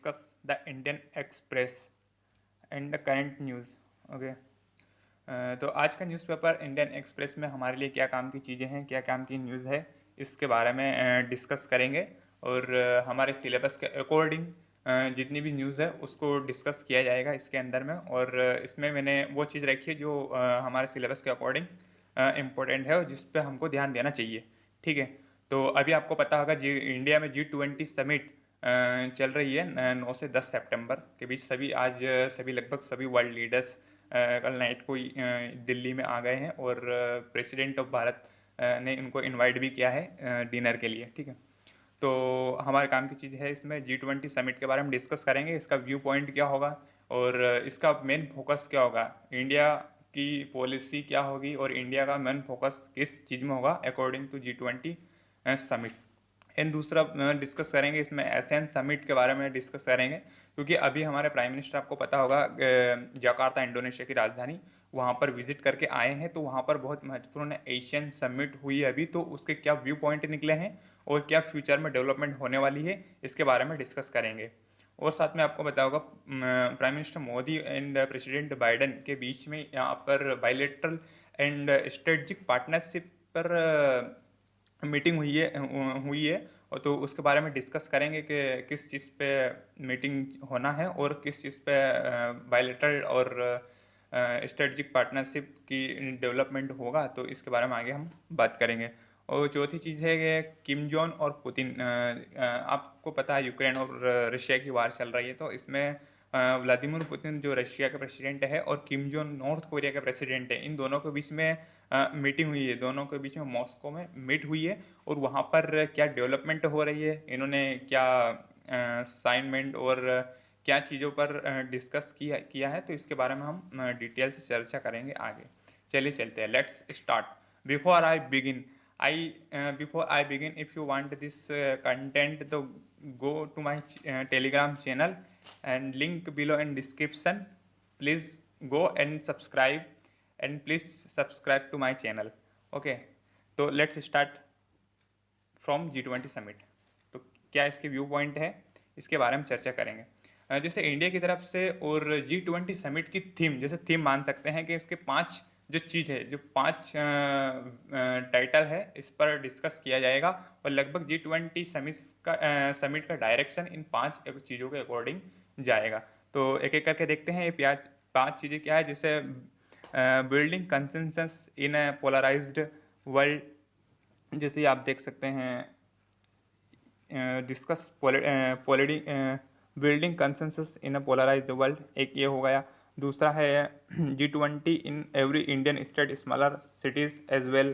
discuss the Indian Express and the current news. Okay तो आज का न्यूज़पेपर इंडियन एक्सप्रेस में हमारे लिए क्या काम की चीज़ें हैं, क्या काम की न्यूज़ है, इसके बारे में डिस्कस करेंगे। और हमारे सिलेबस के अकॉर्डिंग जितनी भी न्यूज़ है उसको डिस्कस किया जाएगा इसके अंदर में। और इसमें मैंने वो चीज़ रखी है जो हमारे सिलेबस के अकॉर्डिंग इम्पोर्टेंट है और जिस पे हमको ध्यान देना चाहिए। ठीक है, तो अभी आपको पता होगा जी इंडिया में G20 समिट चल रही है 9 से 10 सितंबर के बीच। सभी लगभग सभी वर्ल्ड लीडर्स कल नाइट को दिल्ली में आ गए हैं और प्रेसिडेंट ऑफ भारत ने उनको इनवाइट भी किया है डिनर के लिए। ठीक है, तो हमारे काम की चीज़ है इसमें G20 समिट के बारे में डिस्कस करेंगे, इसका व्यू पॉइंट क्या होगा और इसका मेन फोकस क्या होगा, इंडिया की पॉलिसी क्या होगी और इंडिया का मेन फोकस किस चीज़ में होगा अकॉर्डिंग टू G20 समिट। एंड दूसरा डिस्कस करेंगे इसमें एशियन समिट के बारे में डिस्कस करेंगे, क्योंकि अभी हमारे प्राइम मिनिस्टर आपको पता होगा जकार्ता इंडोनेशिया की राजधानी वहाँ पर विजिट करके आए हैं। तो वहाँ पर बहुत महत्वपूर्ण एशियन समिट हुई है अभी, तो उसके क्या व्यू पॉइंट निकले हैं और क्या फ्यूचर में डेवलपमेंट होने वाली है इसके बारे में डिस्कस करेंगे। और साथ में आपको बताया होगा prime minister Modi and president Biden के बीच में यहाँ पर बायलैटरल एंड स्ट्रेटजिक पार्टनरशिप पर मीटिंग हुई है। और तो उसके बारे में डिस्कस करेंगे कि किस चीज़ पे मीटिंग होना है और किस चीज़ पे बायलैटरल और स्ट्रेटजिक पार्टनरशिप की डेवलपमेंट होगा, तो इसके बारे में आगे हम बात करेंगे। और चौथी चीज़ है कि किम जोन और पुतिन, आपको पता है यूक्रेन और रशिया की वार चल रही है, तो इसमें व्लादिमीर पुतिन जो रशिया के प्रेसिडेंट है और किम जोन नॉर्थ कोरिया के प्रेसिडेंट है, इन दोनों के बीच में मीटिंग हुई है, दोनों के बीच में मॉस्को में मीट हुई है। और वहाँ पर क्या डेवलपमेंट हो रही है, इन्होंने क्या असाइनमेंट और क्या चीज़ों पर डिस्कस किया है, तो इसके बारे में हम डिटेल से चर्चा करेंगे आगे। चलिए चलते हैं, let's start. Before I begin before I begin, if you want this content, तो go to my telegram channel and link below in description. Please go and subscribe and please subscribe to my channel. Okay, तो let's start from G20 summit. तो क्या इसके view point है, इसके बारे में चर्चा करेंगे। जैसे इंडिया की तरफ से और G20 समिट की थीम, जैसे थीम मान सकते हैं कि इसके 5 जो चीज़ है, जो 5 टाइटल है, इस पर डिस्कस किया जाएगा और लगभग G20 समिट का डायरेक्शन इन 5 चीज़ों के अकॉर्डिंग जाएगा। तो एक एक करके देखते हैं ये 5 चीज़ें क्या है। जैसे building consensus in a polarised world, जैसे आप देख सकते हैं discuss building consensus in a polarised world, एक ये हो गया। दूसरा है G20 in every Indian state smaller cities as well.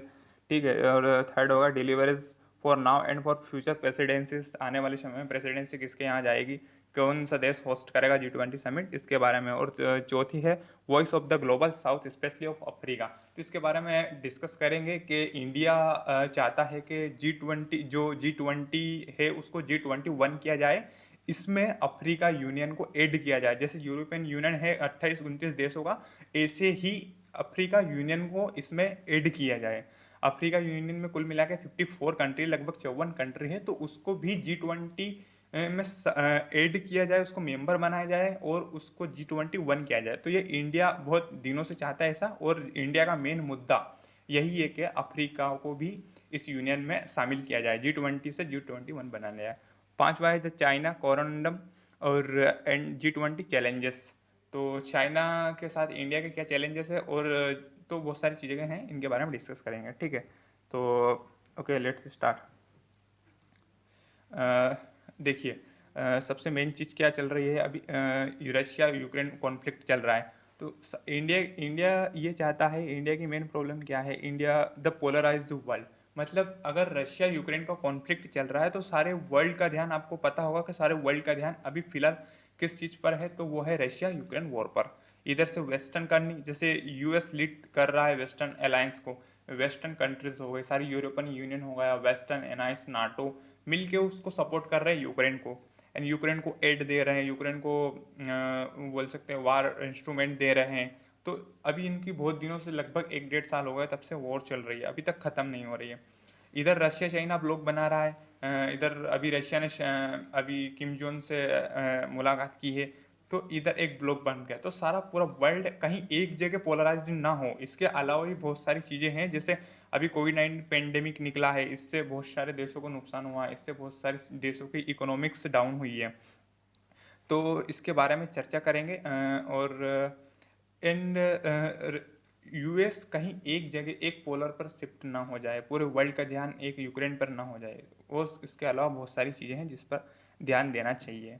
ठीक है, और थर्ड होगा deliveries for now and for future presidencies, आने वाले समय में प्रेसिडेंसी किसके यहाँ जाएगी, कौन सा देश होस्ट करेगा G20 समिट, इसके बारे में। और चौथी है voice of the global south specially of Africa, तो इसके बारे में डिस्कस करेंगे कि इंडिया चाहता है कि G20 है उसको G21 किया जाए, इसमें अफ्रीका यूनियन को ऐड किया जाए। जैसे यूरोपियन यूनियन है 28-29 देशों का, ऐसे ही अफ्रीका यूनियन को इसमें ऐड किया जाए। अफ्रीका यूनियन में कुल मिला के 54 कंट्री, लगभग 54 कंट्री है, तो उसको भी G20 में ऐड किया जाए, उसको मेंबर बनाया जाए और उसको G21 किया जाए। तो ये इंडिया बहुत दिनों से चाहता है ऐसा, और इंडिया का मेन मुद्दा यही है कि अफ्रीका को भी इस यूनियन में शामिल किया जाए, G20 से G21 बनाया जाए। पांचवा है द चाइना कोरोनडम और एंड G20 चैलेंजेस। तो चाइना के साथ इंडिया के क्या चैलेंजेस है और तो बहुत सारी चीज़ें हैं, इनके बारे में डिस्कस करेंगे। ठीक है, तो ओके लेट्स स्टार्ट। देखिए सबसे मेन चीज़ क्या चल रही है अभी, रशिया यूक्रेन कॉन्फ्लिक्ट चल रहा है। तो इंडिया ये चाहता है, इंडिया की मेन प्रॉब्लम क्या है, इंडिया द पोलराइज्ड वर्ल्ड, मतलब अगर रशिया यूक्रेन का कॉन्फ्लिक्ट चल रहा है तो सारे वर्ल्ड का ध्यान, आपको पता होगा कि सारे वर्ल्ड का ध्यान अभी फिलहाल किस चीज़ पर है, तो वो है रशिया यूक्रेन वॉर पर। इधर से वेस्टर्न करनी, जैसे यूएस लीड कर रहा है वेस्टर्न अलायंस को, वेस्टर्न कंट्रीज हो गए, सारी यूरोपियन यूनियन हो गया, वेस्टर्न अलायंस, नाटो मिलके उसको सपोर्ट कर रहे हैं यूक्रेन को, एंड यूक्रेन को एड दे रहे हैं, यूक्रेन को बोल सकते हैं वार इंस्ट्रूमेंट दे रहे हैं। तो अभी इनकी बहुत दिनों से, लगभग 1-1.5 साल हो गए तब से वॉर चल रही है, अभी तक ख़त्म नहीं हो रही है। इधर रशिया चाइना ब्लॉक बना रहा है, इधर अभी रशिया ने अभी किम जोन से मुलाकात की है, तो इधर एक ब्लॉक बन गया। तो सारा पूरा वर्ल्ड कहीं एक जगह पोलराइज्ड ना हो, इसके अलावा भी बहुत सारी चीज़ें हैं। जैसे अभी कोविड-19 पेंडेमिक निकला है, इससे बहुत सारे देशों को नुकसान हुआ है, इससे बहुत सारे देशों की इकोनॉमिक्स डाउन हुई है। तो इसके बारे में चर्चा करेंगे और एंड यूएस कहीं एक जगह एक पोलर पर शिफ्ट ना हो जाए, पूरे वर्ल्ड का ध्यान एक यूक्रेन पर ना हो जाए। और इसके अलावा बहुत सारी चीज़ें हैं जिस पर ध्यान देना चाहिए,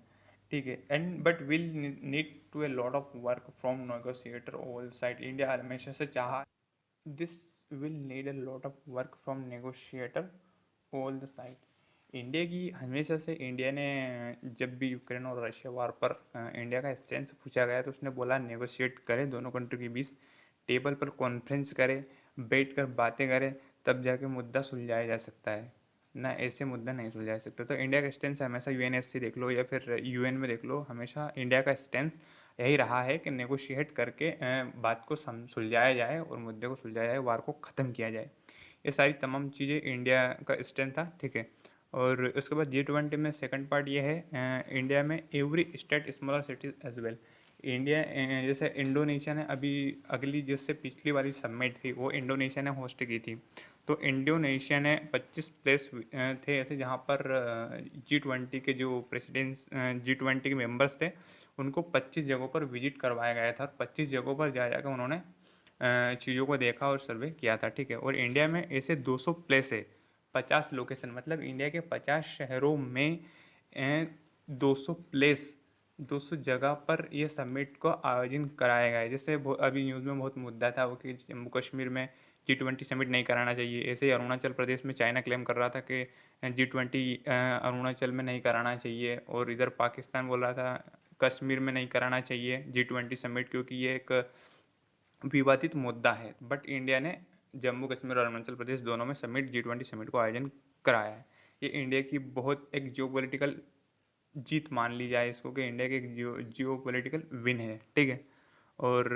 ठीक है। And but will need to a lot of work from negotiator all side. India हमेशा से चाहा this will need a lot of work from negotiator all the side. India की हमेशा से, इंडिया ने जब भी यूक्रेन और रशिया वार पर इंडिया का स्टैंड पूछा गया तो उसने बोला नेगोशिएट करें, दोनों कंट्री के बीच टेबल पर कॉन्फ्रेंस करें, बैठ कर बातें करें, तब जाके मुद्दा सुलझाया जा सकता है, ना ऐसे मुद्दा नहीं सुलझा सकते। तो इंडिया का स्टैंड हमेशा यूएनएससी देख लो या फिर यूएन में देख लो, हमेशा इंडिया का स्टैंड यही रहा है कि नेगोशिएट करके बात को सुलझाया जाए और मुद्दे को सुलझाया जाए, वार को ख़त्म किया जाए। ये सारी तमाम चीज़ें इंडिया का स्टैंड था, ठीक है। और उसके बाद G20 में सेकंड पार्ट ये है, इंडिया में every state smaller cities as well. India जैसे इंडोनेशिया ने अभी अगली जिससे पिछली वाली समिट थी वो इंडोनेशिया ने होस्ट की थी। तो इंडोनेशिया ने 25 प्लेस थे ऐसे जहाँ पर G20 के जो प्रेसिडेंट्स G20 के मेंबर्स थे उनको 25 जगहों पर विजिट करवाया गया था। 25 जगहों पर जा जाकर उन्होंने चीज़ों को देखा और सर्वे किया था, ठीक है। और इंडिया में ऐसे 200 प्लेस है, 50 लोकेशन, मतलब इंडिया के 50 शहरों में 200 प्लेस, 200 जगह पर ये समिट को आयोजन कराया गया है। जैसे अभी न्यूज़ में बहुत मुद्दा था वो कि जम्मू कश्मीर में G20 समिट नहीं कराना चाहिए। ऐसे ही अरुणाचल प्रदेश में चाइना क्लेम कर रहा था कि G20 अरुणाचल में नहीं कराना चाहिए, और इधर पाकिस्तान बोल रहा था कश्मीर में नहीं कराना चाहिए G20 समिट, क्योंकि ये एक विवादित मुद्दा है। बट इंडिया ने जम्मू कश्मीर और अरुणाचल प्रदेश दोनों में समिट G20 समिट को आयोजन कराया है। ये इंडिया की बहुत एक जियोपॉलिटिकल जीत मान ली जाए इसको, कि इंडिया की एक जियोपॉलिटिकल विन है, ठीक है। और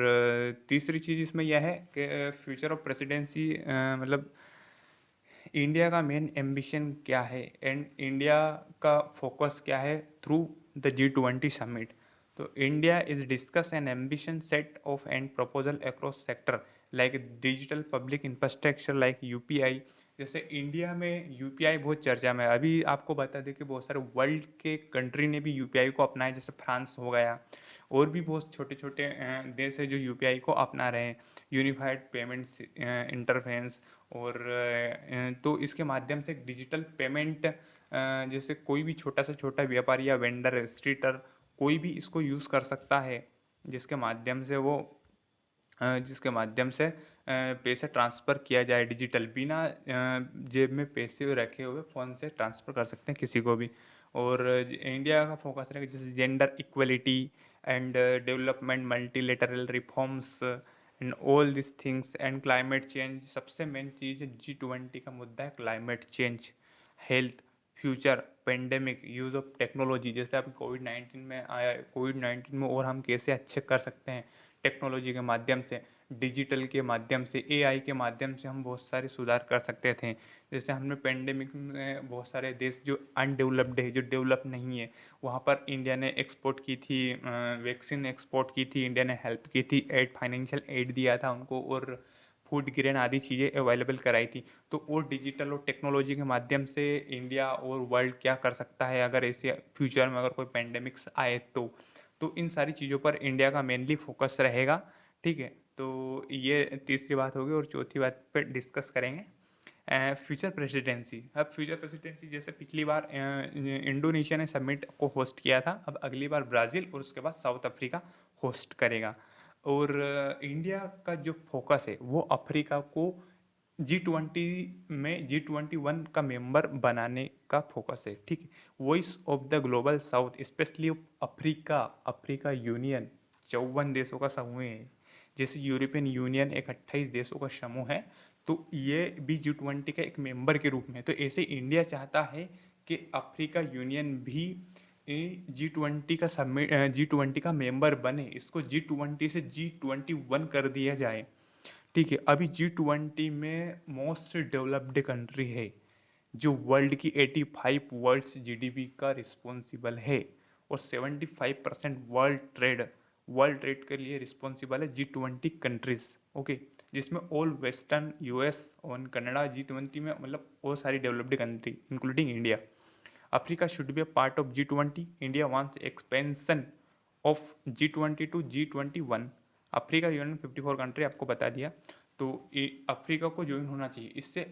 तीसरी चीज़ इसमें यह है कि फ्यूचर ऑफ प्रेसिडेंसी, मतलब इंडिया का मेन एम्बिशन क्या है एंड इंडिया का फोकस क्या है थ्रू द G20 समिट। तो India is discuss N ambition set of and proposal across sector like digital public infrastructure like UPI. जैसे इंडिया में यूपीआई बहुत चर्चा में है। अभी आपको बता दें कि बहुत सारे वर्ल्ड के कंट्री ने भी यूपीआई को अपनाया, जैसे फ्रांस हो गया, और भी बहुत छोटे छोटे देश है जो यूपीआई को अपना रहे हैं, यूनिफाइड पेमेंट्स इंटरफेस। और तो इसके माध्यम से डिजिटल पेमेंट, जैसे कोई भी छोटा से छोटा व्यापारी या वेंडर स्ट्रीटर कोई भी इसको यूज़ कर सकता है, जिसके माध्यम से वो जिसके माध्यम से पैसे ट्रांसफ़र किया जाए डिजिटल, बिना जेब में पैसे रखे हुए फ़ोन से ट्रांसफ़र कर सकते हैं किसी को भी। और इंडिया का फोकस रहेगा जैसे gender equality and development, multilateral reforms and all this things and climate change. सबसे मेन चीज़ G20 का मुद्दा है climate change, health, future, pandemic, use of technology. जैसे अभी कोविड-19 में आया, कोविड-19 में और हम कैसे अच्छे कर सकते हैं टेक्नोलॉजी के माध्यम से, डिजिटल के माध्यम से, एआई के माध्यम से हम बहुत सारे सुधार कर सकते थे। जैसे हमने पेंडेमिक में बहुत सारे देश जो अनडेवलप्ड है, जो डेवलप नहीं है, वहाँ पर इंडिया ने एक्सपोर्ट की थी, वैक्सीन एक्सपोर्ट की थी, इंडिया ने हेल्प की थी, एड फाइनेंशियल एड दिया था उनको, और फूड ग्रेन आदि चीज़ें अवेलेबल कराई थी। तो और डिजिटल और टेक्नोलॉजी के माध्यम से इंडिया और वर्ल्ड क्या कर सकता है अगर ऐसे फ्यूचर में अगर कोई पेंडेमिक्स आए तो इन सारी चीज़ों पर इंडिया का मेनली फोकस रहेगा, ठीक है। तो ये तीसरी बात होगी, और चौथी बात पे डिस्कस करेंगे फ्यूचर प्रेसिडेंसी। अब फ्यूचर प्रेसिडेंसी जैसे पिछली बार इंडोनेशिया ने समिट को होस्ट किया था, अब अगली बार ब्राज़ील और उसके बाद साउथ अफ्रीका होस्ट करेगा। और इंडिया का जो फोकस है वो अफ्रीका को G20 में G21 का मेंबर बनाने का फोकस है, ठीक है। Voice of the global south, specially Africa, Africa union 54 देशों का समूह है। जैसे यूरोपियन यूनियन एक 28 देशों का समूह है, तो ये भी G20 का एक मेंबर के रूप में। तो ऐसे इंडिया चाहता है कि अफ्रीका यूनियन भी G20 का समिट, G20 का मेंबर बने, इसको G20 से G21 कर दिया जाए, ठीक है। अभी G20 में मोस्ट डेवलप्ड कंट्री है, जो वर्ल्ड की 85 वर्ल्ड्स जीडीपी का रिस्पॉन्सिबल है, और 75% वर्ल्ड ट्रेड के लिए रिस्पॉन्सिबल है G20 कंट्रीज। ओके, जिसमें ऑल वेस्टर्न, यूएस और कनाडा G20 में, मतलब बहुत सारी developed country including India. Africa should be a part of G20। India wants expansion of G20 to G21। Africa union 54 country आपको बता दिया, तो अफ्रीका को ज्वाइन होना चाहिए। इससे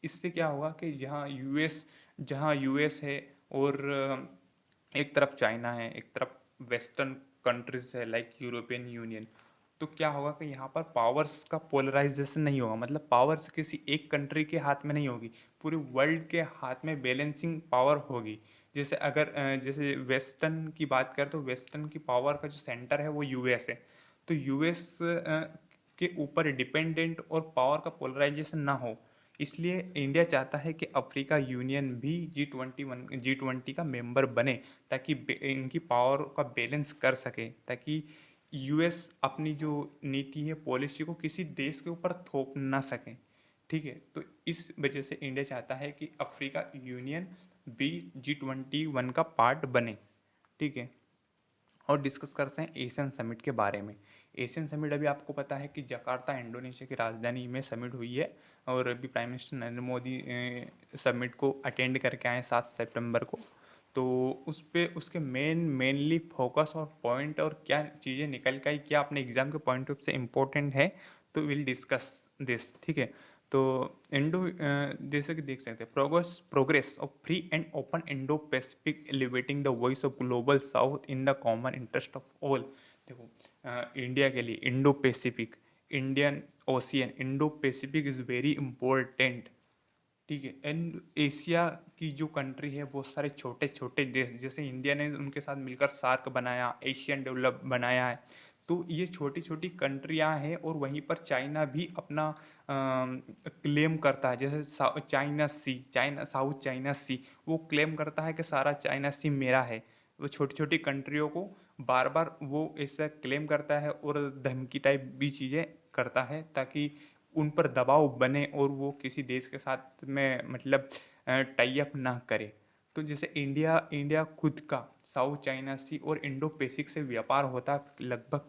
इससे क्या होगा कि जहाँ यूएस है, और एक तरफ चाइना है, एक तरफ वेस्टर्न कंट्रीज है लाइक यूरोपियन यूनियन, तो क्या होगा कि यहाँ पर पावर्स का पोलराइजेशन नहीं होगा, मतलब पावर्स किसी एक कंट्री के हाथ में नहीं होगी, पूरे वर्ल्ड के हाथ में बैलेंसिंग पावर होगी। जैसे वेस्टर्न की बात करें तो वेस्टर्न की पावर का जो सेंटर है वो यूएस है, तो यूएस के ऊपर डिपेंडेंट और पावर का पोलराइजेशन ना हो, इसलिए इंडिया चाहता है कि अफ्रीका यूनियन भी G20 का मेंबर बने, ताकि इनकी पावर का बैलेंस कर सके, ताकि यूएस अपनी जो नीति है, पॉलिसी को किसी देश के ऊपर थोप ना सके। ठीक है, तो इस वजह से इंडिया चाहता है कि अफ्रीका यूनियन भी G21 का पार्ट बने। ठीक है, और डिस्कस करते हैं एशियन समिट के बारे में। एशियन समिट अभी आपको पता है कि जकार्ता इंडोनेशिया की राजधानी में समिट हुई है, और अभी prime minister Narendra Modi summit को अटेंड करके आए 7 सितंबर को। तो उसके मेनली फोकस और पॉइंट और क्या चीज़ें निकल के आई, क्या अपने एग्जाम के पॉइंट ऑफ से इम्पोर्टेंट है, तो विल डिस्कस दिस। ठीक है, तो जैसे कि देख सकते हैं, progress of free and open Indo Pacific elevating the voice of global south in the common interest of all. देखो, इंडिया के लिए Indo Pacific, Indian ocean, Indo Pacific is very important. ठीक है, एंड एशिया की जो country है, बहुत सारे छोटे छोटे देश, जैसे इंडिया ने उनके साथ मिलकर सार्क बनाया, एशियन डेवलप बनाया है, तो ये छोटी छोटी कंट्रियां हैं, और वहीं पर चाइना भी अपना क्लेम करता है, जैसे साउथ चाइना सी, वो क्लेम करता है कि सारा चाइना सी मेरा है। वो छोटी छोटी कंट्रियों को बार बार वो ऐसा क्लेम करता है, और धमकी टाइप भी चीज़ें करता है, ताकि उन पर दबाव बने और वो किसी देश के साथ में, मतलब टाई अप ना करे। तो जैसे इंडिया खुद का साउथ चाइना सी और इंडो पैसिफिक से व्यापार होता लगभग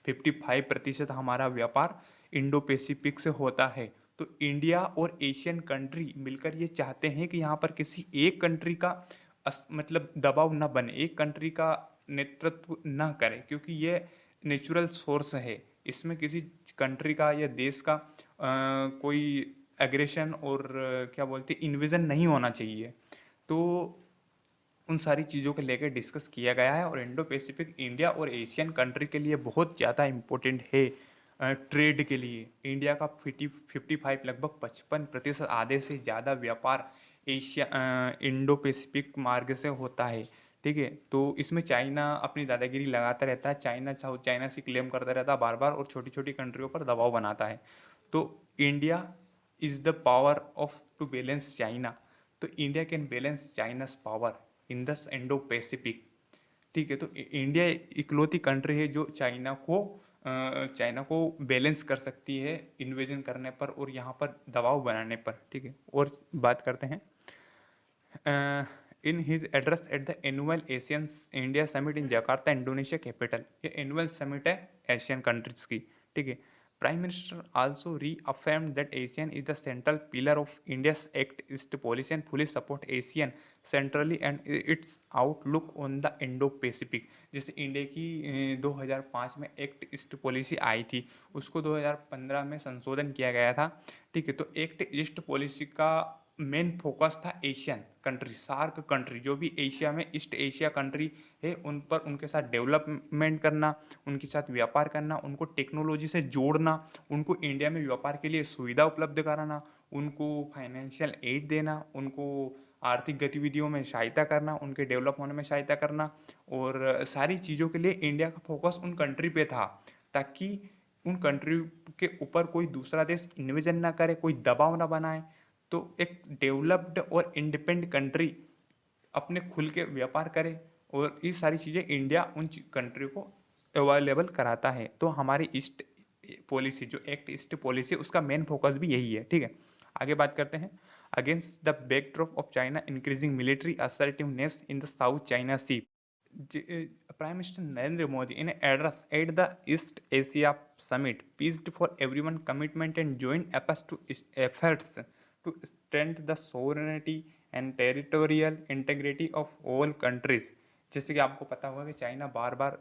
55% हमारा व्यापार इंडो पैसिफिक से होता है। तो इंडिया और एशियन कंट्री मिलकर ये चाहते हैं कि यहाँ पर किसी एक कंट्री का मतलब दबाव ना बने, एक कंट्री का नेतृत्व ना करे, क्योंकि ये नेचुरल सोर्स है, इसमें किसी कंट्री का या देश का कोई एग्रेशन और क्या बोलते हैं, इन्वेजन नहीं होना चाहिए। तो उन सारी चीज़ों को लेकर डिस्कस किया गया है, और इंडो पैसिफिक इंडिया और एशियन कंट्री के लिए बहुत ज़्यादा इम्पोर्टेंट है। ट्रेड के लिए इंडिया का 55 लगभग 55% आधे से ज़्यादा व्यापार इंडो पैसिफिक मार्ग से होता है। ठीक है, तो इसमें चाइना अपनी दादागिरी लगाता रहता है, चाइना साउथ चाइना से क्लेम करता रहता है बार बार, और छोटी छोटी कंट्रियों पर दबाव बनाता है। तो India is the power of to balance China, तो India can balance China's power in the Indo Pacific. ठीक है, तो इंडिया इकलौती कंट्री है जो चाइना को बैलेंस कर सकती है इन्वेजन करने पर और यहाँ पर दबाव बनाने पर। ठीक है, और बात करते हैं in his address at the annual Asian India summit in Jakarta Indonesia capital. ये एनुअल समिट है एशियन कंट्रीज की। ठीक है, prime minister also reaffirm that Asian is the central pillar of India's act east policy and fully support Asian centrally and it's outlook on the Indo Pacific. जैसे India की 2005 में act east policy आई थी, उसको 2015 में संशोधन किया गया था। ठीक है, तो एक्ट ईस्ट पॉलिसी का मेन फोकस था एशियन कंट्री, सार्क कंट्री, जो भी एशिया में ईस्ट एशिया कंट्री है, उन पर उनके साथ डेवलपमेंट करना, उनके साथ व्यापार करना, उनको टेक्नोलॉजी से जोड़ना, उनको इंडिया में व्यापार के लिए सुविधा उपलब्ध कराना, उनको फाइनेंशियल एड देना, उनको आर्थिक गतिविधियों में सहायता करना, उनके डेवलप होने में सहायता करना, और सारी चीज़ों के लिए इंडिया का फोकस उन कंट्री पे था, ताकि उन कंट्री के ऊपर कोई दूसरा देश इन्वेजन ना करे, कोई दबाव ना बनाए। तो एक डेवलप्ड और इंडिपेंडेंट कंट्री अपने खुल के व्यापार करे, और ये सारी चीज़ें इंडिया उन कंट्री को अवेलेबल कराता है। तो हमारी ईस्ट पॉलिसी जो एक्ट ईस्ट पॉलिसी, उसका मेन फोकस भी यही है। ठीक है, आगे बात करते हैं। against the backdrop of China increasing military assertiveness in the South China Sea. Prime Minister Narendra Modi, in an address at the East Asia Summit, praised for everyone's commitment and joint efforts to strengthen the sovereignty and territorial integrity of all countries. जैसे कि आपको पता होगा कि China बार बार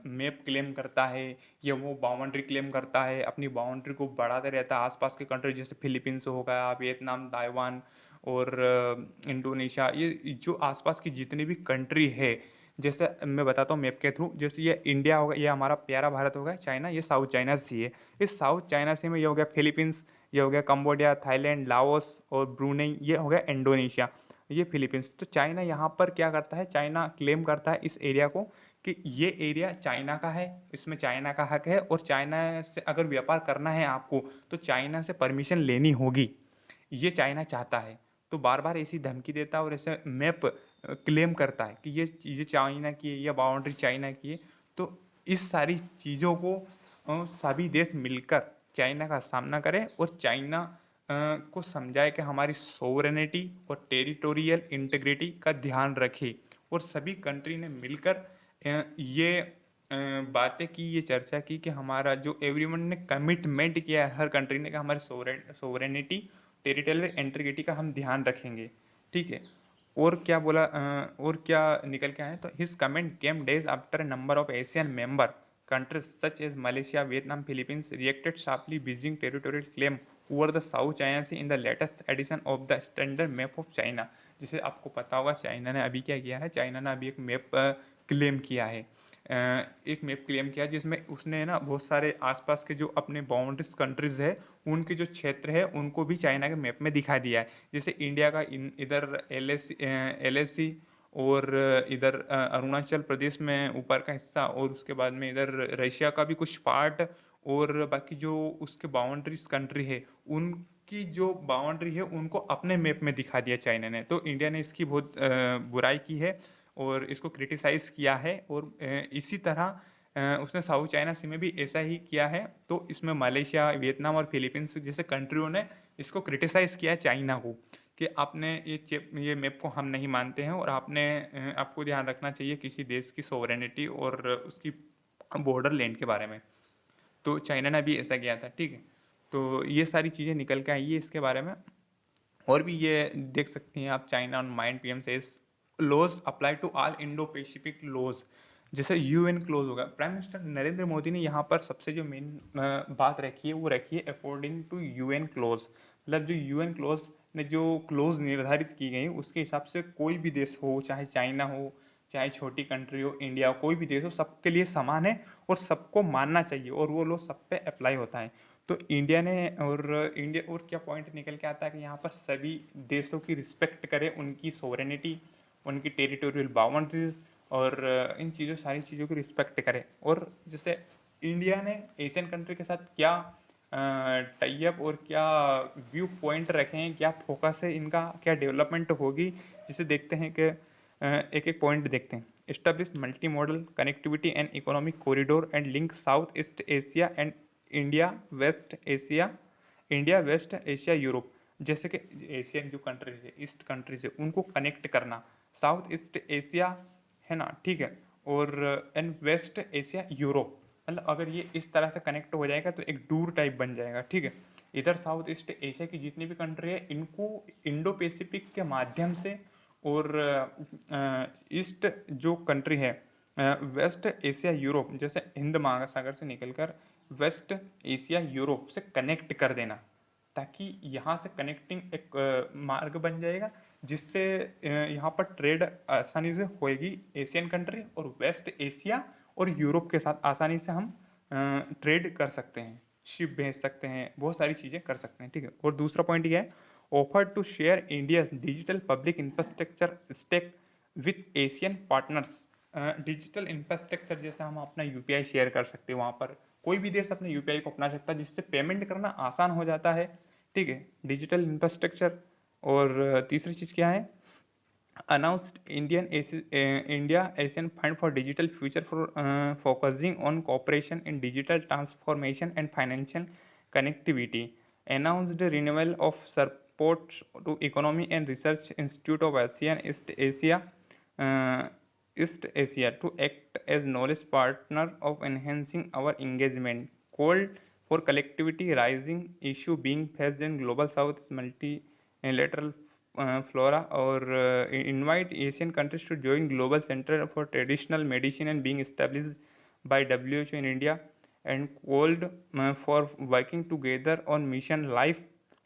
map claim करता है या वो बाउंड्री क्लेम करता है, अपनी बाउंड्री को बढ़ाते रहता है आसपास के कंट्री जैसे फिलीपींस हो गया, वियतनाम, ताइवान और इंडोनेशिया, ये जो आसपास की जितनी भी कंट्री है, जैसे मैं बताता हूँ मैप के थ्रू, जैसे ये इंडिया होगा, ये हमारा प्यारा भारत होगा, चाइना ये साउथ चाइना सी है। इस साउथ चाइना सी में ये हो गया फिलीपींस, ये हो गया कंबोडिया, थाईलैंड, लाओस और ब्रूनेई, ये हो गया इंडोनेशिया, ये फिलीपींस। तो चाइना यहाँ पर क्या करता है, चाइना क्लेम करता है इस एरिया को कि ये एरिया चाइना का है, इसमें चाइना का हक है और चाइना से अगर व्यापार करना है आपको तो चाइना से परमिशन लेनी होगी, ये चाइना चाहता है। तो बार बार ऐसी धमकी देता है और ऐसे मैप क्लेम करता है कि ये चीज़ें चाइना की है या बाउंड्री चाइना की है। तो इस सारी चीज़ों को सभी देश मिलकर चाइना का सामना करें और चाइना को समझाए कि हमारी सोवरेनिटी और टेरिटोरियल इंटीग्रिटी का ध्यान रखे। और सभी कंट्री ने मिलकर ये बातें की, ये चर्चा की कि हमारा जो एवरीवन ने कमिटमेंट किया है हर कंट्री ने कि हमारी सोवरेनिटी टेरिटोरियल इंटीग्रिटी का हम ध्यान रखेंगे, ठीक है। और क्या बोला और क्या निकल के आए, तो his comment came days after a number of Asian member countries such as Malaysia, Vietnam, Philippines reacted sharply, Beijing territorial claim over the South China Sea in the latest edition of the Standard Map of China। जिसे आपको पता होगा China ने अभी क्या किया है, China ने अभी एक मैप क्लेम किया है, एक मैप क्लेम किया जिसमें उसने ना बहुत सारे आसपास के जो अपने बाउंड्रीज कंट्रीज है उनके जो क्षेत्र है उनको भी चाइना के मैप में दिखा दिया है। जैसे इंडिया का इधर LAC और इधर अरुणाचल प्रदेश में ऊपर का हिस्सा और उसके बाद में इधर रशिया का भी कुछ पार्ट और बाकी जो उसके बाउंड्रीज कंट्री है उनकी जो बाउंड्री है उनको अपने मैप में दिखा दिया चाइना ने। तो इंडिया ने इसकी बहुत बुराई की है और इसको क्रिटिसाइज़ किया है और इसी तरह उसने साउथ चाइना सी में भी ऐसा ही किया है। तो इसमें मलेशिया, वियतनाम और फिलीपींस जैसे कंट्रियों ने इसको क्रिटिसाइज़ किया है चाइना को कि आपने ये मैप को हम नहीं मानते हैं और आपको ध्यान रखना चाहिए किसी देश की सोवरेनिटी और उसकी बॉर्डर लैंड के बारे में। तो चाइना ने भी ऐसा किया था, ठीक है। तो ये सारी चीज़ें निकल के आई है इसके बारे में। और भी ये देख सकती हैं आप, China on mind PM says laws apply to all Indo Pacific laws, जैसे यूएन क्लोज होगा। प्राइम मिनिस्टर नरेंद्र मोदी ने यहाँ पर सबसे जो मेन बात रखी है वो रखी है अकॉर्डिंग टू यूएन क्लोज, मतलब जो यूएन क्लोज ने जो क्लोज निर्धारित की गई उसके हिसाब से कोई भी देश हो, चाहे चाइना हो, चाहे छोटी कंट्री हो, इंडिया हो, कोई भी देश हो, सबके लिए समान है और सबको मानना चाहिए और वो लोग सब पे अप्लाई होता है। तो इंडिया और क्या पॉइंट निकल के आता है कि यहाँ पर सभी देशों की रिस्पेक्ट करें, उनकी सोवरेनिटी, उनकी टेरिटोरियल बाउंड्रीज और इन चीज़ों सारी चीज़ों की रिस्पेक्ट करें। और जैसे इंडिया ने एशियन कंट्री के साथ क्या टाई अप और क्या व्यू पॉइंट रखे हैं, क्या फोकस है इनका, क्या डेवलपमेंट होगी, जिसे देखते हैं कि एक एक पॉइंट देखते हैं। Establish multi modal connectivity and economic corridor and link South East Asia and India West Asia, India West Asia Europe. जैसे कि एशियन जो कंट्रीज है, ईस्ट कंट्रीज है, उनको कनेक्ट करना, साउथ ईस्ट एशिया है ना, ठीक है, और एंड वेस्ट एशिया यूरोप, मतलब अगर ये इस तरह से कनेक्ट हो जाएगा तो एक टूर टाइप बन जाएगा, ठीक है। इधर साउथ ईस्ट एशिया की जितनी भी कंट्री है इनको इंडो पैसिफिक के माध्यम से और ईस्ट जो कंट्री है वेस्ट एशिया यूरोप, जैसे हिंद महासागर से निकलकर वेस्ट एशिया यूरोप से कनेक्ट कर देना, ताकि यहाँ से कनेक्टिंग एक मार्ग बन जाएगा जिससे यहाँ पर ट्रेड आसानी से होएगी एशियन कंट्री और वेस्ट एशिया और यूरोप के साथ आसानी से हम ट्रेड कर सकते हैं, शिप भेज सकते हैं, बहुत सारी चीज़ें कर सकते हैं, ठीक है। और दूसरा पॉइंट ये है, offer to share India's digital public infrastructure stack with ASEAN partners. Digital infrastructure जैसे हम अपना यूपीआई शेयर कर सकते हैं, वहाँ पर कोई भी देश अपने यूपीआई को अपना सकता है जिससे पेमेंट करना आसान हो जाता है, ठीक है, डिजिटल इंफ्रास्ट्रक्चर। और तीसरी चीज़ क्या है, announced India Asian Fund for Digital Future for focusing on cooperation in digital transformation and financial connectivity, announced renewal of Sports to Economy and Research Institute of ASEAN East Asia to act as knowledge partner of enhancing our engagement. Called for collectivity rising issue being faced in global south multilateral flora or invite Asian countries to join global center for traditional medicine and being established by WHO in India and called for working together on mission life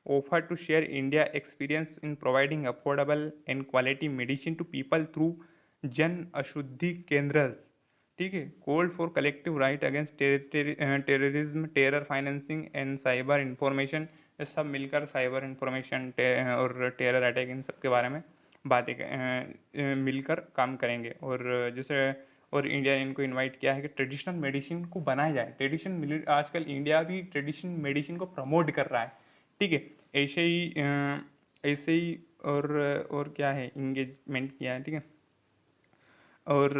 offer to share India experience in providing affordable and quality medicine to people through जन अशुद्धि केंद्रस, ठीक है। Cold for collective right against terrorism, terror financing and cyber information, ये सब मिलकर cyber information और terror attack in सब के बारे में बातें मिलकर काम करेंगे। और जैसे और इंडिया ने इनको इनवाइट किया है कि ट्रेडिशनल मेडिसिन को बनाया जाए। ट्रेडिशनल आजकल इंडिया भी ट्रेडिशनल मेडिसिन को प्रमोट कर रहा है, ठीक है। ऐसे ही और क्या है, इंगेजमेंट किया है, ठीक है। और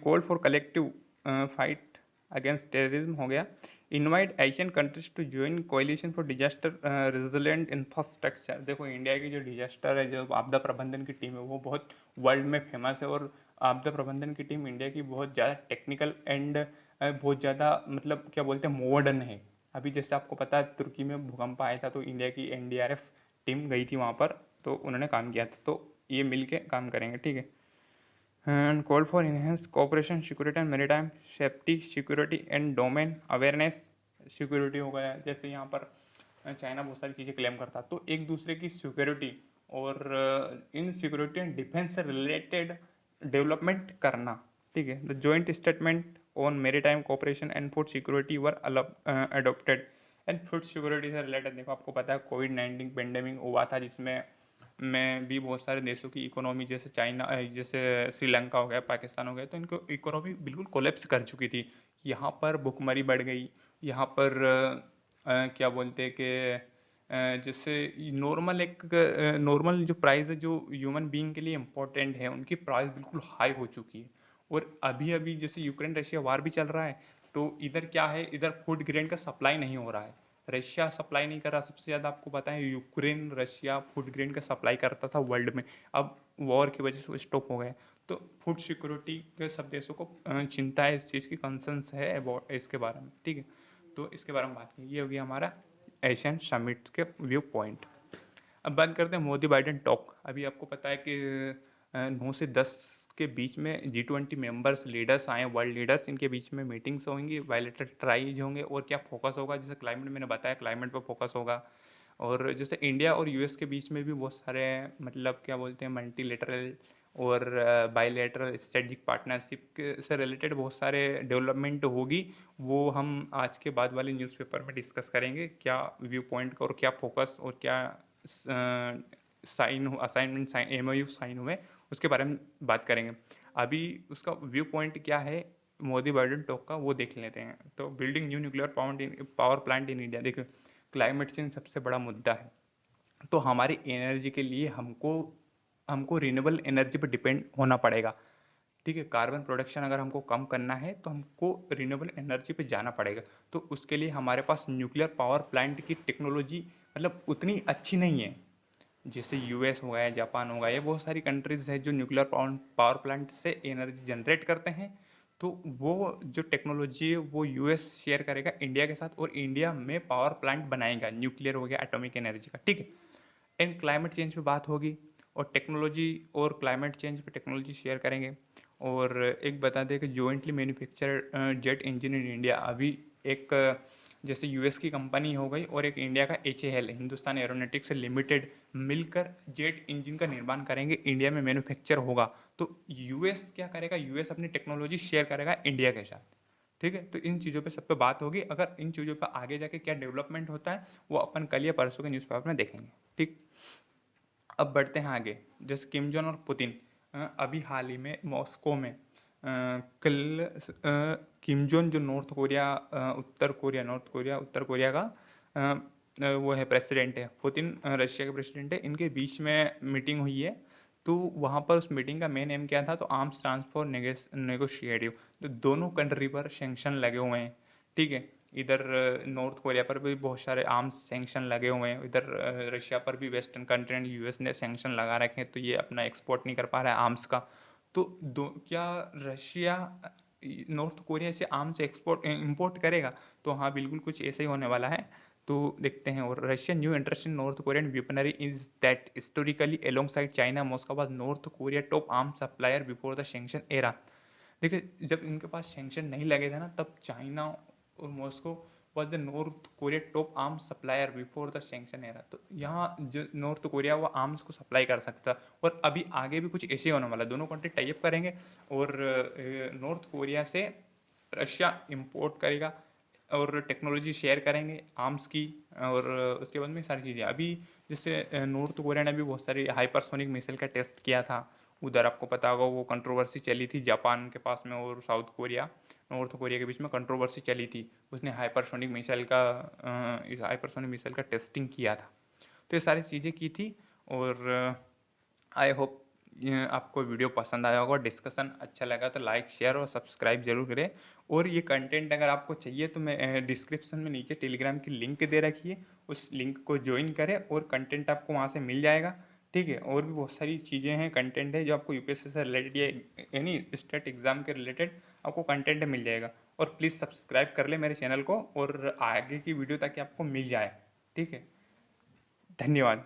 call for collective fight against terrorism हो गया। Invite ASEAN countries to join coalition for disaster resilient infrastructure. देखो इंडिया की जो डिजास्टर है, जो आपदा प्रबंधन की टीम है, वो बहुत वर्ल्ड में फेमस है। और आपदा प्रबंधन की टीम इंडिया की बहुत ज़्यादा टेक्निकल एंड बहुत ज़्यादा मतलब क्या बोलते हैं मॉडर्न है। अभी जैसे आपको पता है तुर्की में भूकंप आया था तो इंडिया की NDRF टीम गई थी वहाँ पर, तो उन्होंने काम किया था। तो ये मिल के काम करेंगे, ठीक है। and call for enhanced cooperation security and maritime safety security and domain awareness। Security हो गया, जैसे यहाँ पर चाइना बहुत सारी चीज़ें क्लेम करता, तो एक दूसरे की सिक्योरिटी और इन सिक्योरिटी एंड डिफेंस से रिलेटेड डेवलपमेंट करना, ठीक है। The joint statement on maritime cooperation and food security were adopted. And food security से रिलेटेड देखो आपको पता है कोविड-19 पेंडेमिक हुआ था, जिसमें भी बहुत सारे देशों की इकोनॉमी, जैसे चाइना, जैसे श्रीलंका हो गया, पाकिस्तान हो गया, तो इनको इकोनॉमी बिल्कुल कोलैप्स कर चुकी थी। यहाँ पर भुखमरी बढ़ गई। यहाँ पर क्या बोलते हैं कि जैसे नॉर्मल जो प्राइस है जो ह्यूमन बीइंग के लिए इम्पोर्टेंट है, उनकी प्राइस बिल्कुल हाई हो चुकी है। और अभी अभी जैसे यूक्रेन रशिया वार भी चल रहा है, तो इधर क्या है, इधर फूड ग्रेन का सप्लाई नहीं हो रहा है। रशिया सप्लाई नहीं कर रहा, सबसे ज़्यादा आपको पता है यूक्रेन रशिया फूड ग्रेन का सप्लाई करता था वर्ल्ड में, अब वॉर की वजह से वो स्टॉप हो गया। तो फूड सिक्योरिटी के सब देशों को चिंता है, इस चीज़ की कंसर्न्स है अबाउट इसके बारे में, ठीक है। तो इसके बारे में बात की, ये हो गया हमारा एशियन समिट के व्यू पॉइंट। अब बात करते हैं मोदी बाइडेन टॉक। अभी आपको पता है कि 9 से 10 के बीच में G20 मेंबर्स लीडर्स आए, वर्ल्ड लीडर्स, इनके बीच में मीटिंग्स होंगी, बायलैटरल ट्राइज होंगे। और क्या फोकस होगा, जैसे क्लाइमेट मैंने बताया, क्लाइमेट पर फोकस होगा। और जैसे इंडिया और US के बीच में भी बहुत सारे मतलब क्या बोलते हैं मल्टीलेटरल और बायलैटरल स्ट्रेटजिक पार्टनरशिप से रिलेटेड बहुत सारे डेवलपमेंट होगी। वो हम आज के बाद वाले न्यूज़पेपर में डिस्कस करेंगे, क्या व्यू पॉइंट और क्या फोकस और क्या sign assignment sign MOU sign हुए, उसके बारे में बात करेंगे। अभी उसका व्यू पॉइंट क्या है मोदी बाइडेन टॉक का, वो देख लेते हैं। तो building new nuclear power plant in India. देखिए क्लाइमेट चेंज सबसे बड़ा मुद्दा है, तो हमारी एनर्जी के लिए हमको रिन्यूएबल एनर्जी पर डिपेंड होना पड़ेगा, ठीक है। कार्बन प्रोडक्शन अगर हमको कम करना है तो हमको रिन्यूएबल एनर्जी पे जाना पड़ेगा। तो उसके लिए हमारे पास न्यूक्लियर पावर प्लांट की टेक्नोलॉजी मतलब उतनी अच्छी नहीं है। जैसे US हो गया, जापान हो गया, ये बहुत सारी कंट्रीज़ है जो न्यूक्लियर पावर प्लांट से एनर्जी जनरेट करते हैं। तो वो जो टेक्नोलॉजी है वो US शेयर करेगा इंडिया के साथ, और इंडिया में पावर प्लांट बनाएगा न्यूक्लियर हो गया, एटॉमिक एनर्जी का, ठीक है। एंड क्लाइमेट चेंज पे बात होगी, और टेक्नोलॉजी और क्लाइमेट चेंज पे टेक्नोलॉजी शेयर करेंगे। और एक बता दें कि jointly manufacture jet engine in India. अभी एक जैसे US की कंपनी हो गई और एक इंडिया का HAL हिंदुस्तान एरोनॉटिक्स लिमिटेड मिलकर जेट इंजन का निर्माण करेंगे, इंडिया में मैन्युफैक्चर होगा। तो US क्या करेगा, US अपनी टेक्नोलॉजी शेयर करेगा इंडिया के साथ, ठीक है। तो इन चीज़ों पे सब पे बात होगी। अगर इन चीज़ों पे आगे जाके क्या डेवलपमेंट होता है वो अपन कल या परसों के न्यूज़पेपर में देखेंगे, ठीक। अब बढ़ते हैं आगे। जैसे किम जोंग और पुतिन अभी हाल ही में मॉस्को में कल किम जोंग जो उत्तर कोरिया का वो है प्रेसिडेंट है, पुतिन रशिया के प्रेसिडेंट है, इनके बीच में मीटिंग हुई है। तो वहाँ पर उस मीटिंग का मेन एम क्या था, तो आर्म्स ट्रांसफर नेगोशिएटिव। तो दोनों कंट्री पर सेंक्शन लगे हुए हैं, ठीक है। इधर नॉर्थ कोरिया पर भी बहुत सारे आर्म्स सैंक्शन लगे हुए हैं, इधर रशिया पर भी वेस्टर्न कंट्री एंड यूएस ने सैंक्शन लगा रखे हैं, तो ये अपना एक्सपोर्ट नहीं कर पा रहा है आर्म्स का। तो दो क्या रशिया नॉर्थ कोरिया से आर्म्स एक्सपोर्ट इंपोर्ट करेगा? तो हाँ, बिल्कुल कुछ ऐसा ही होने वाला है। तो देखते हैं। और Russian new interest in north Korean weaponry is that historically alongside China Moscow was north Korea top arm supplier before the sanction era. देखिए, जब इनके पास सैंक्शन नहीं लगे थे ना, तब चाइना और Moscow was the north Korea top arms supplier before the sanction era. तो यहाँ जो नॉर्थ कोरिया वो आर्म्स को सप्लाई कर सकता है, और अभी आगे भी कुछ ऐसे ही होने वाला है। दोनों कंट्री टाई अप करेंगे और नॉर्थ कोरिया से रशिया इंपोर्ट करेगा और टेक्नोलॉजी शेयर करेंगे आर्म्स की। और उसके बाद में सारी चीज़ें अभी, जैसे नॉर्थ कोरिया ने भी बहुत सारी हाइपरसोनिक मिसाइल का टेस्ट किया था। उधर आपको पता होगा वो कंट्रोवर्सी चली थी जापान के पास में, और साउथ कोरिया नॉर्थ कोरिया के बीच में कंट्रोवर्सी चली थी। उसने हाइपरसोनिक मिसाइल का इस हाइपरसोनिक मिसाइल का टेस्टिंग किया था। तो ये सारी चीज़ें की थी। और आई होप आपको वीडियो पसंद आया होगा, डिस्कशन अच्छा लगा तो लाइक शेयर और सब्सक्राइब जरूर करें। और ये कंटेंट अगर आपको चाहिए तो मैं डिस्क्रिप्शन में नीचे टेलीग्राम की लिंक दे रखी है, उस लिंक को ज्वाइन करें और कंटेंट आपको वहाँ से मिल जाएगा। ठीक है। और भी बहुत सारी चीज़ें हैं, कंटेंट है जो आपको यूपीएससी से रिलेटेड या यानी स्टेट एग्जाम के रिलेटेड आपको कंटेंट मिल जाएगा। और प्लीज़ सब्सक्राइब कर ले मेरे चैनल को और आगे की वीडियो ताकि आपको मिल जाए। ठीक है। धन्यवाद।